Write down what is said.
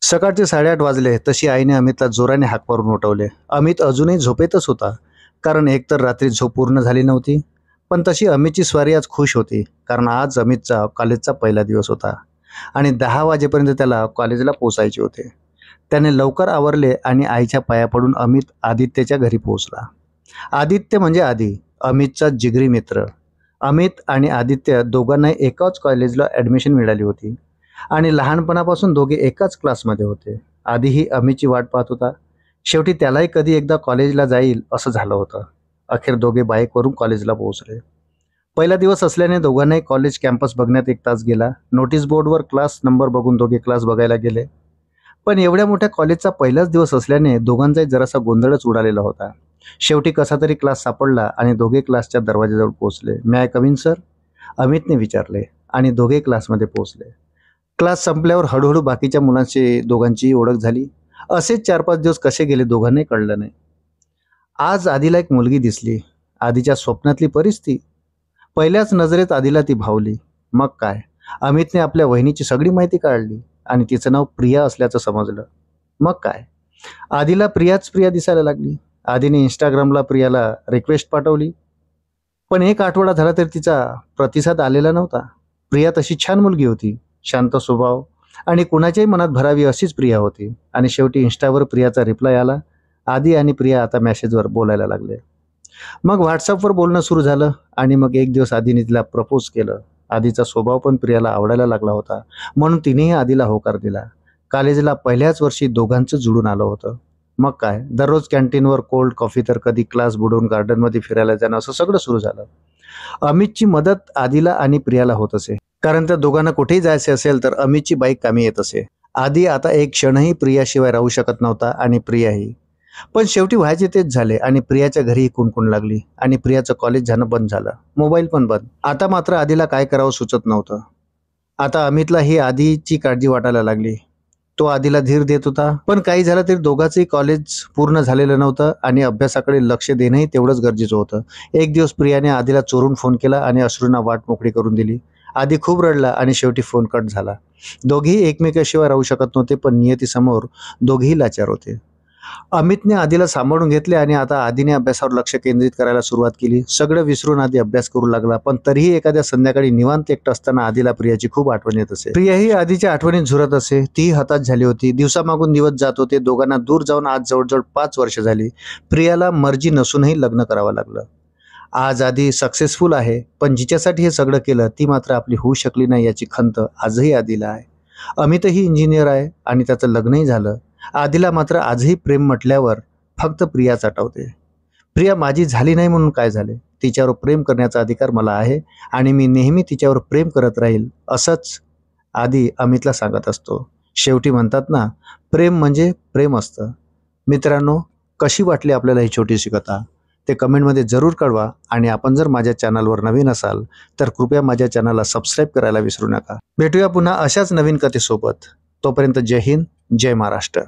सकाळचे 8:30 वाजले तशी आईने अमितला जोराने हाक मारून उठवले. अमित अजूनही झोपेतच होता, कारण एकतर रात्री झोप पूर्ण झाली नव्हती. पण तशी अमितची स्वारी आज खुश होती, कारण आज अमितचा कॉलेजचा पहिला दिवस होता आणि 10 वाजेपर्यंत त्याला कॉलेजला पोचायचे होते. त्याने लवकर आवरले आणि आईच्या पाया पडून अमित आदित्यच्या घरी पोहोचला. आदित्य म्हणजे आदी, अमितचा जिगरी मित्र. अमित आणि आदित्य दोघांनाही एकाच कॉलेजला ॲडमिशन मिळाली होती आणि लहानपणापासून दोघे एकाच क्लासमध्ये होते. आधीही अमितची वाट पाहत होता. शेवटी त्यालाही कधी एकदा कॉलेजला जाईल असं झालं होतं. अखेर दोघे बाईकवरून कॉलेजला पोहोचले. पहिला दिवस असल्याने दोघांनाही कॉलेज कॅम्पस बघण्यात 1 तास गेला. नोटीस बोर्डवर क्लास नंबर बघून दोघे क्लास बघायला गेले. पण एवढ्या मोठ्या कॉलेजचा पहिलाच दिवस असल्याने दोघांचाही जरासा गोंधळच उडालेला होता. शेवटी कसा तरी क्लास सापडला आणि दोघे क्लासच्या दरवाजाजवळ पोहोचले. "मे आय कम इन सर?" अमितने विचारले आणि दोघे क्लासमध्ये पोहोचले. क्लास संपल्यावर हळूहळू बाकीच्या मुलांशी दोघांचीही ओळख झाली. असेच 4-5 दिवस कसे गेले दोघांनाही कळलं नाही. आज आधीला एक मुलगी दिसली. आधीच्या स्वप्नातली परिस्थिती. पहिल्याच नजरेत आधीला ती भावली. मग काय, अमितने आपल्या वहिनीची सगळी माहिती काढली आणि तिचं नाव प्रिया असल्याचं समजलं. मग काय, आधीला प्रियाच प्रिया दिसायला लागली. आधीने इंस्टाग्रामला प्रियाला रिक्वेस्ट पाठवली, पण 1 आठवडा झाला तरी तिचा प्रतिसाद आलेला नव्हता. प्रिया तशी छान मुलगी होती, शांत स्वभाव आणि कुणाच्याही मनात भरावी अशीच प्रिया होती. आणि शेवटी इंस्टावर प्रियाचा रिप्लाय आला. आदी आणि प्रिया आता मेसेजवर बोलायला लागले. मग व्हॉट्सअपवर बोलणं सुरू झालं आणि मग एक दिवस आधीने तिला प्रपोज केलं. आधीचा स्वभाव पण प्रियाला आवडायला लागला होता, म्हणून तिनेही आधीला होकार दिला. कॉलेजला पहिल्याच वर्षी दोघांचं जुळून आलं होतं. मग काय, दररोज कॅन्टीनवर कोल्ड कॉफी तर कधी क्लास बुडवून गार्डनमध्ये फिरायला जाणं असं सगळं सुरू झालं. अमितची मदत आधीला आणि प्रियाला होत असे, कारण त्या दोघांना कुठेही जायचे असेल तर अमितची बाईक कामी येत असे. आधी आता एक क्षणही प्रियाशिवाय राहू शकत नव्हता आणि प्रियाही. पण शेवटी व्हायचे तेच झाले आणि प्रियाच्या घरीही कुणकुण लागली आणि प्रियाचं कॉलेज जाणं बंद झालं, मोबाईल पण बंद. आता मात्र आधीला काय करावं सुचत नव्हतं. आता अमितला ही आधीची काळजी वाटायला लागली. तो आधीला धीर देत होता, पण काही झालं तरी दोघांचंही कॉलेज पूर्ण झालेलं नव्हतं आणि अभ्यासाकडे लक्ष देणंही तेवढंच गरजेचं होतं. एक दिवस प्रियाने आधीला चोरून फोन केला आणि अश्रूंना वाट मोकळी करून दिली. आधी खूप रडला आणि शेवटी फोन कट झाला. दोघेही एकमेकाशिवाय राहू शकत नव्हते, पण नियतीसमोर दोघेही लाचार होते. अमितने आधीला सांभाळून घेतले आणि आता आधीने अभ्यासावर लक्ष केंद्रित करायला सुरुवात केली. सगळं विसरून आधी अभ्यास करू लागला, पण तरीही एखाद्या संध्याकाळी निवांत एकटं असताना आधीला प्रियाची खूप आठवण येत असे. प्रियाही आधीच्या आठवणीत झुरत असे. ती हताश झाली होती. दिवसामागून दिवस जात होते. दोघांना दूर जाऊन आज जवळजवळ 5 वर्ष झाली. प्रियाला मर्जी नसूनही लग्न करावं लागलं. आज आधी सक्सेसफुल आहे, पण जिच्यासाठी हे सगळं केलं ती मात्र आपली होऊ शकली नाही याची खंत आजही आधीला आहे. अमितही इंजिनियर आहे आणि त्याचं लग्नही झालं. आधीला मात्र आजही प्रेम म्हटल्यावर फक्त प्रियाच आठवते. प्रिया माझी झाली नाही म्हणून काय झाले, तिच्यावर प्रेम करण्याचा अधिकार मला आहे आणि मी नेहमी तिच्यावर प्रेम करत राहील, असंच आधी अमितला सांगत असतो. शेवटी म्हणतात ना, प्रेम म्हणजे प्रेम असतं. मित्रांनो, कशी वाटली आपल्याला ही छोटीशी कथा ते कमेंटमध्ये जरूर कळवा आणि आपण जर माझ्या चॅनलवर नवीन असाल तर कृपया माझ्या चॅनलला सबस्क्राईब करायला विसरू नका. भेटूया पुन्हा अशाच नवीन कथेसोबत. तोपर्यंत जय हिंद, जय महाराष्ट्र.